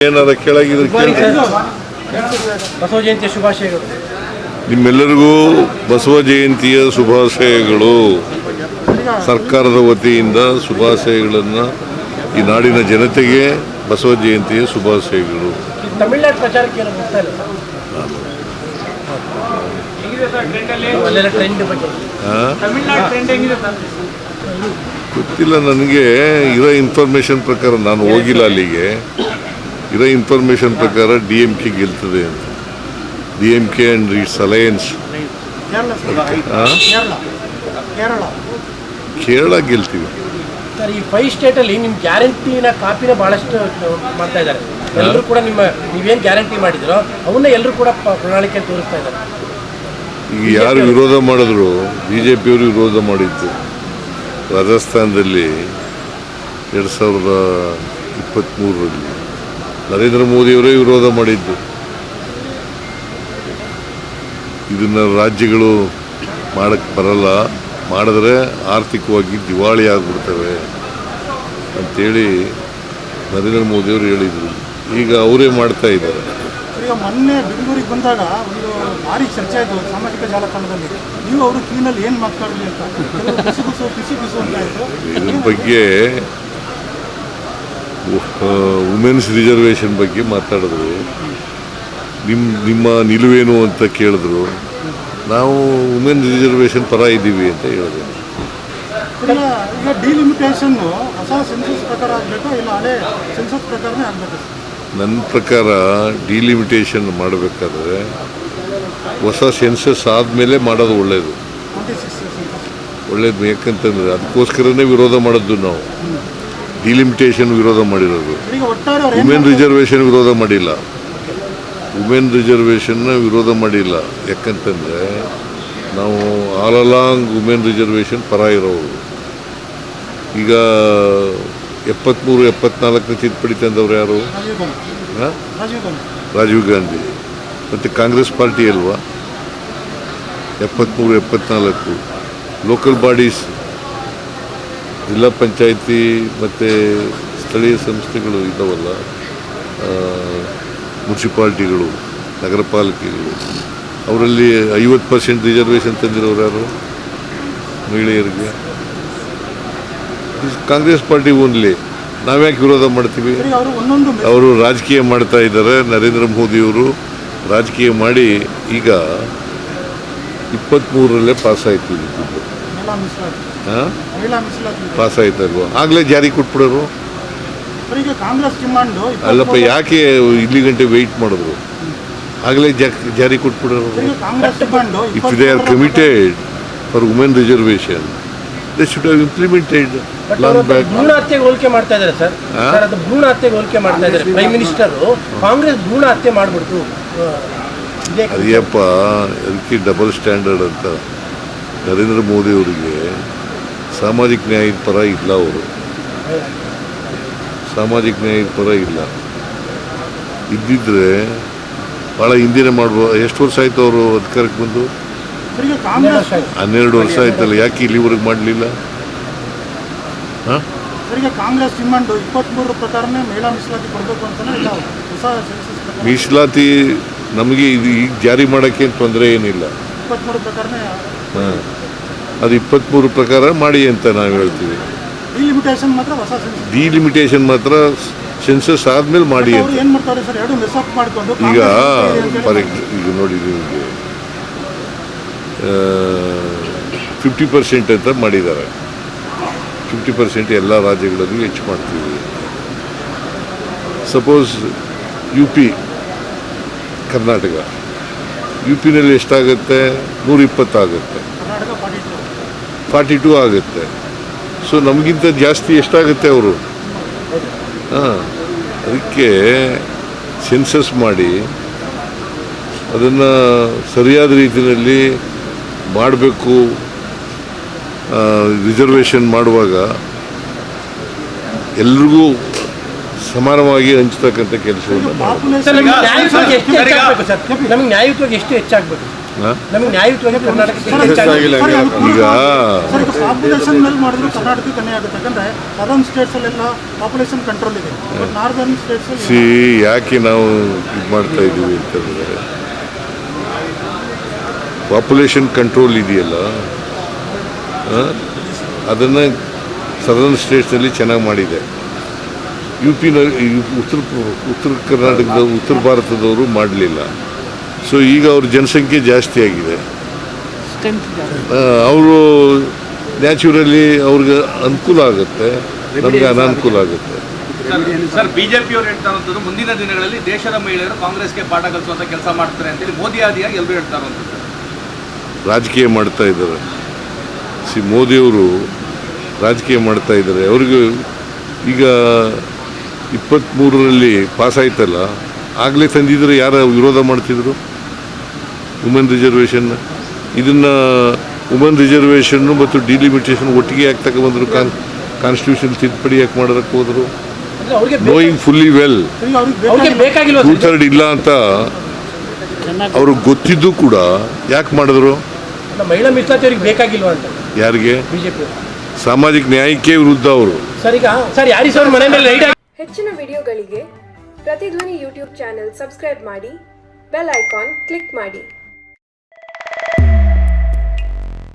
ಏನಾರ ಕೆಳಗಿದ್ರೆ ಬಸವ ಜಯಂತಿಯ ಶುಭಾಶಯಗಳು. ನಿಮ್ಮೆಲ್ಲರಿಗೂ ಬಸವ ಜಯಂತಿಯ ಶುಭಾಶಯಗಳು. ಸರ್ಕಾರದ ವತಿಯಿಂದ ಶುಭಾಶಯಗಳನ್ನು ಈ ನಾಡಿನ ಜನತೆಗೆ ಬಸವ ಜಯಂತಿಯ ಶುಭಾಶಯಗಳು. ತಮಿಳುನಾಡು ಪ್ರಚಾರಕ್ಕೆ ಗೊತ್ತಿಲ್ಲ ನನಗೆ. ಇರೋ ಇನ್ಫಾರ್ಮೇಷನ್ ಪ್ರಕಾರ, ನಾನು ಹೋಗಿಲ್ಲ ಅಲ್ಲಿಗೆ, ಇರೋ ಇನ್ಫಾರ್ಮೇಷನ್ ಪ್ರಕಾರ DMK ಗೆಲ್ತದೆ ಅಂತ. DMK and it's alliance. Kerala ಗೆಲ್ತೀವಿ ಸರ್. ಈ 5 ಸ್ಟೇಟಲ್ಲಿ ನಿಮ್ಮ ಗ್ಯಾರಂಟಿನ ಕಾಪಿನ ಭಾಳಷ್ಟು ಮಾಡ್ತಾ ಇದ್ದಾರೆ. ಎಲ್ಲರೂ ಕೂಡ ನೀವೇನು ಗ್ಯಾರಂಟಿ ಮಾಡಿದ್ರೋ ಅವನ್ನ ಎಲ್ಲರೂ ಕೂಡ ಪ್ರಣಾಳಿಕೆ ತೋರಿಸ್ತಾ ಇದ್ದಾರೆ. ಈಗ ಯಾರು ವಿರೋಧ ಮಾಡಿದ್ರು, BJPಯವರು ವಿರೋಧ ಮಾಡಿದ್ದು. ರಾಜಸ್ಥಾನದಲ್ಲಿ 2023ರಲ್ಲಿ ನರೇಂದ್ರ ಮೋದಿಯವರೇ ವಿರೋಧ ಮಾಡಿದ್ದು. ಇದನ್ನು ರಾಜ್ಯಗಳು ಮಾಡೋಕ್ಕೆ ಬರಲ್ಲ, ಮಾಡಿದ್ರೆ ಆರ್ಥಿಕವಾಗಿ ದಿವಾಳಿ ಆಗಿಬಿಡ್ತವೆ ಅಂಥೇಳಿ ನರೇಂದ್ರ ಮೋದಿಯವರು ಹೇಳಿದರು. ಈಗ ಅವರೇ ಮಾಡ್ತಾ ಇದ್ದಾರೆ. ಈಗ ಮೊನ್ನೆ ಬೆಂಗಳೂರಿಗೆ ಬಂದಾಗ ಒಂದು ಭಾರಿ ಚರ್ಚೆ ಆಯಿತು ಸಾಮಾಜಿಕ ಜಾಲತಾಣದಲ್ಲಿ. ನೀವು ಅವರು ಕ್ಲೀನಲ್ಲಿ ಏನು ಮಾತಾಡಲಿ ಅಂತ ಪಿಸಿ ಅಂತ ಇದ್ರು. ಇದ್ರ ಬಗ್ಗೆ ವುಮೆನ್ಸ್ ರಿಸರ್ವೇಷನ್ ಬಗ್ಗೆ ಮಾತಾಡಿದ್ರು. ನಿಮ್ಮ ನಿಲುವೇನು ಅಂತ ಕೇಳಿದ್ರು. ನಾವು ವುಮೆನ್ ರಿಸರ್ವೇಷನ್ ಪರ ಇದ್ದೀವಿ ಅಂತ ಹೇಳಿದೆ. ಈಗ ಡಿಲಿಮಿಟೇಷನ್ ಹೊಸ ಸೆನ್ಸಸ್ ಪ್ರಕಾರ ಆಗಬೇಕು, ಇಲ್ಲ ಹಳೆ ಸೆನ್ಸಸ್ ಪ್ರಕಾರನೇ ಆಗಬೇಕು? ನನ್ನ ಪ್ರಕಾರ ಡಿಲಿಮಿಟೇಷನ್ ಮಾಡಬೇಕಾದ್ರೆ ಹೊಸ ಸೆನ್ಸಸ್ ಆದಮೇಲೆ ಮಾಡೋದು ಒಳ್ಳೆಯದು. ಒಳ್ಳೇದು. ಯಾಕಂತಂದರೆ ಅದಕ್ಕೋಸ್ಕರನೇ ವಿರೋಧ ಮಾಡಿದ್ದು ನಾವು. ಡಿಲಿಮಿಟೇಷನ್ ವಿರೋಧ ಮಾಡಿರೋದು, ವುಮೆನ್ ರಿಸರ್ವೇಷನ್ ವಿರೋಧ ಮಾಡಿಲ್ಲ. ವುಮೆನ್ ರಿಸರ್ವೇಷನ್ನ ವಿರೋಧ ಮಾಡಿಲ್ಲ. ಯಾಕಂತಂದರೆ ನಾವು ಆಲ್ ಅಲಾಂಗ್ ವುಮೆನ್ ರಿಸರ್ವೇಷನ್ ಪರ ಇರೋರು. ಈಗ 73-74 ತಿದ್ದುಪಡಿ ತಂದವರು ಯಾರು? ರಾಜೀವ್ ಗಾಂಧಿ. ಮತ್ತು ಕಾಂಗ್ರೆಸ್ ಪಾರ್ಟಿ ಅಲ್ವಾ 73-74. ಲೋಕಲ್ ಬಾಡೀಸ್, ಜಿಲ್ಲಾ ಪಂಚಾಯಿತಿ ಮತ್ತು ಸ್ಥಳೀಯ ಸಂಸ್ಥೆಗಳು ಇದ್ದಾವಲ್ಲ, ಮುನ್ಸಿಪಾಲ್ಟಿಗಳು, ನಗರ ಪಾಲಿಕೆಗಳು, ಅವರಲ್ಲಿ 50% ರಿಸರ್ವೇಷನ್ ತಂದಿರೋರು ಯಾರು? ಮಹಿಳೆಯರಿಗೆ. Congress party only. ನಾವ್ಯಾಕೆ ವಿರೋಧ ಮಾಡ್ತೀವಿ? ಅವರು ರಾಜಕೀಯ ಮಾಡ್ತಾ ಇದ್ದಾರೆ. ನರೇಂದ್ರ ಮೋದಿಯವರು ರಾಜಕೀಯ ಮಾಡಿ ಈಗ 23ರಲ್ಲೇ ಪಾಸ್ ಆಯ್ತು. ಪಾಸ್ ಆಯ್ತಲ್ವ? ಆಗಲೇ ಜಾರಿ ಕೊಟ್ಬಿಡೋರು. ಅಲ್ಲಪ್ಪ, ಯಾಕೆ ಇಲ್ಲಿ ಗಂಟೆ ವೆಯ್ಟ್ ಮಾಡಿದ್ರು? ಆಗಲೇ ಜಾರಿ ಕೊಟ್ಬಿಡೋರು. If they are committed for women reservation, they should have implemented long back. ಭ್ರೂಣ ಹತ್ಯೆಗೆ ಹೋಲಿಕೆ ಮಾಡ್ತಾ ಇದ್ದಾರೆ ಸರ್. ಅದು ಭ್ರೂಣ ಹತ್ಯೆಗೆ ಹೋಲಿಕೆ ಮಾಡ್ತಾ ಇದ್ದಾರೆ. ಪ್ರೈಮ್ ಮಿನಿಸ್ಟರ್ ಕಾಂಗ್ರೆಸ್ ಭ್ರೂಣ ಹತ್ಯೆ ಮಾಡಿಬಿಡ್ತು. ಅದೇಪ್ಪ, ಅದಕ್ಕೆ ಡಬಲ್ ಸ್ಟ್ಯಾಂಡರ್ಡ್ ಅಂತ. ನರೇಂದ್ರ ಮೋದಿ ಅವರಿಗೆ ಸಾಮಾಜಿಕ ನ್ಯಾಯದ ಪರ ಇಲ್ಲ. ಅವರು ಸಾಮಾಜಿಕ ನ್ಯಾಯದ ಪರ ಇಲ್ಲ. ಇದ್ದಿದ್ರೆ ಭಾಳ ಹಿಂದಿನ ಮಾಡ್ಬೋದು. ಎಷ್ಟು ವರ್ಷ ಆಯಿತು ಅವರು ಅಧಿಕಾರಕ್ಕೆ ಬಂದು? 12 ವರ್ಷ ಆಯ್ತಲ್ಲ. ಯಾಕೆ ಇಲ್ಲಿವರೆಗೆ ಮಾಡಲಿಲ್ಲ? ಕಾಂಗ್ರೆಸ್ ಡಿಮಾಂಡ್ 23 ಪ್ರಕಾರನೇ ಮಹಿಳಾ ಮೀಸಲಾತಿ ಕೊಡಬೇಕು ಅಂತ. ಮೀಸಲಾತಿ ನಮಗೆ ಇದು ಈಗ ಜಾರಿ ಮಾಡೋಕ್ಕೆ ತೊಂದರೆ ಏನಿಲ್ಲ. 23 ಪ್ರಕಾರನೇ. ಅದು 23 ಪ್ರಕಾರ ಮಾಡಿ ಅಂತ ನಾವು ಹೇಳ್ತೀವಿ. ಡಿಲಿಮಿಟೇಷನ್ ಮಾತ್ರ ಸೆನ್ಸಸ್ ಆದಮೇಲೆ ಮಾಡಿ ಅಂತ. ಈಗ ಈಗ ನೋಡಿ, ನಿಮಗೆ 50% ಅಂತ ಮಾಡಿದ್ದಾರೆ. 50% ಎಲ್ಲ ರಾಜ್ಯಗಳಲ್ಲೂ ಹೆಚ್ಚು ಮಾಡ್ತೀವಿ. ಸಪೋಸ್ UP, ಕರ್ನಾಟಕ, UPನಲ್ಲಿ ಎಷ್ಟಾಗುತ್ತೆ? 120 ಆಗುತ್ತೆ, 42 ಆಗುತ್ತೆ. ಸೊ ನಮಗಿಂತ ಜಾಸ್ತಿ ಎಷ್ಟಾಗುತ್ತೆ ಅವರು? ಅದಕ್ಕೆ ಸೆನ್ಸಸ್ ಮಾಡಿ ಅದನ್ನು ಸರಿಯಾದ ರೀತಿಯಲ್ಲಿ ಮಾಡಬೇಕು. ರಿಸರ್ವೇಷನ್ ಮಾಡುವಾಗ ಎಲ್ರಿಗೂ ಸಮಾನವಾಗಿ ಹಂಚ್ತಕ್ಕಂಥ ಕೆಲಸವನ್ನು ನಮಗೆ ನ್ಯಾಯಯುತವಾಗಿ ಎಷ್ಟು ಹೆಚ್ಚಾಗಬೇಕು? ನಮಗೆ ನ್ಯಾಯಯುತವಾಗಿ ಕರ್ನಾಟಕಕ್ಕೆ ಈಗ ಸರ್ ಈಗ ಪಾಪ್ಯುಲೇಷನ್ ಮೇಲೆ ಮಾಡಿದ್ರು ಕರ್ನಾಟಕಕ್ಕೆ ಕಮ್ಮಿ ಆಗುತ್ತೆ, ಯಾಕಂದ್ರೆ ಸದರ್ನ್ ಸ್ಟೇಟ್ಸ್ ಅಲ್ಲೆಲ್ಲ ಪಾಪ್ಯುಲೇಷನ್ ಕಂಟ್ರೋಲ್ ಇದೆ, ಬಟ್ ನಾರ್ದರ್ನ್ ಸ್ಟೇಟ್ಸ್ ಯಾಕೆ ನಾವು ಇದು ಮಾಡ್ತಾ ಇದ್ದೀವಿ ಅಂತಂದರೆ ಪಾಪ್ಯುಲೇಷನ್ ಕಂಟ್ರೋಲ್ ಇದೆಯಲ್ಲ ಅದನ್ನು ಸದರ್ನ್ ಸ್ಟೇಟ್ಸ್ನಲ್ಲಿ ಚೆನ್ನಾಗಿ ಮಾಡಿದೆ. ಉತ್ತರ ಕರ್ನಾಟಕದ ಉತ್ತರ ಭಾರತದವರು ಮಾಡಲಿಲ್ಲ. ಸೊ ಈಗ ಅವ್ರ ಜನಸಂಖ್ಯೆ ಜಾಸ್ತಿ ಆಗಿದೆ, ಅವರು ನ್ಯಾಚುರಲಿ ಅವ್ರಿಗೆ ಅನುಕೂಲ ಆಗುತ್ತೆ, ನಮಗೆ ಅನಾನುಕೂಲ ಆಗುತ್ತೆ. ಸರ್ ಬಿಜೆಪಿ ಅವರು ಹೇಳ್ತಾ ಇರೋದು ಮುಂದಿನ ದಿನಗಳಲ್ಲಿ ದೇಶದ ಮಹಿಳೆಯರು ಕಾಂಗ್ರೆಸ್ಗೆ ಪಾಠ ಕಲಿಸುವಂತ ಕೆಲಸ ಮಾಡ್ತಾರೆ ಅಂತೇಳಿ ಮೋದಿ ಆದಿಯಾಗಿ ಎಲ್ಲರೂ ಹೇಳ್ತಾ ಇರೋದು. ರಾಜಕೀಯ ಮಾಡ್ತಾ ಇದ್ದಾರೆ. ಮೋದಿಯವರು ರಾಜಕೀಯ ಮಾಡ್ತಾ ಇದ್ದಾರೆ. ಅವ್ರಿಗೆ ಈಗ 23ರಲ್ಲಿ ಪಾಸ್ ಆಯ್ತಲ್ಲ, ಆಗಲೇ ತಂದಿದ್ರು ಯಾರು ವಿರೋಧ ಮಾಡ್ತಿದ್ರು ವುಮೆನ್ ರಿಸರ್ವೇಷನ್ನ. ಇದನ್ನು ವುಮೆನ್ ರಿಸರ್ವೇಷನ್ನು ಮತ್ತು ಡಿಲಿಮಿಟೇಷನ್ ಒಟ್ಟಿಗೆ ಯಾಕೆ ತಗೊಂಡ್ಬಂದರು? ಕಾನ್ಸ್ಟಿಟ್ಯೂಷನ್ ತಿದ್ದುಪಡಿ ಯಾಕೆ ಮಾಡೋದಕ್ಕೆ ಹೋದರು? ನೋಯಿಂಗ್ ಫುಲ್ಲಿ ವೆಲ್ ಅವ್ರಿಗೆ ಬೇಕಾಗಿಲ್ಲ 2/3 ಇಲ್ಲ ಅಂತ ಅವ್ರಿಗೆ ಗೊತ್ತಿದ್ದು ಕೂಡ ಯಾಕೆ ಮಾಡಿದ್ರು? ಮಹಿಳಾ ಮೀಸಲಾತಿ ಅವ್ರಿಗೆ ಬೇಕಾಗಿಲ್ವಾ ಅಂತ. ಯಾರಿಗೆ? ಬಿಜೆಪಿ ಸಾಮಾಜಿಕ ನ್ಯಾಯಕ್ಕೆ ವಿರುದ್ಧ ಅವರು. ಸರ್ ಈಗ ಸರ್ ಯಾರೀಸ್ ಅವ್ರ ಮನೆ ಮೇಲೆ ರೈಟ್ ಹೆಚ್ಚಿನ ವಿಡಿಯೋಗಳಿಗೆ ಪ್ರತಿಧ್ವನಿ ಯೂಟ್ಯೂಬ್ ಚಾನೆಲ್ ಸಬ್ಸ್ಕ್ರೈಬ್ ಮಾಡಿ, ಬೆಲ್ ಐಕಾನ್ ಕ್ಲಿಕ್ ಮಾಡಿ.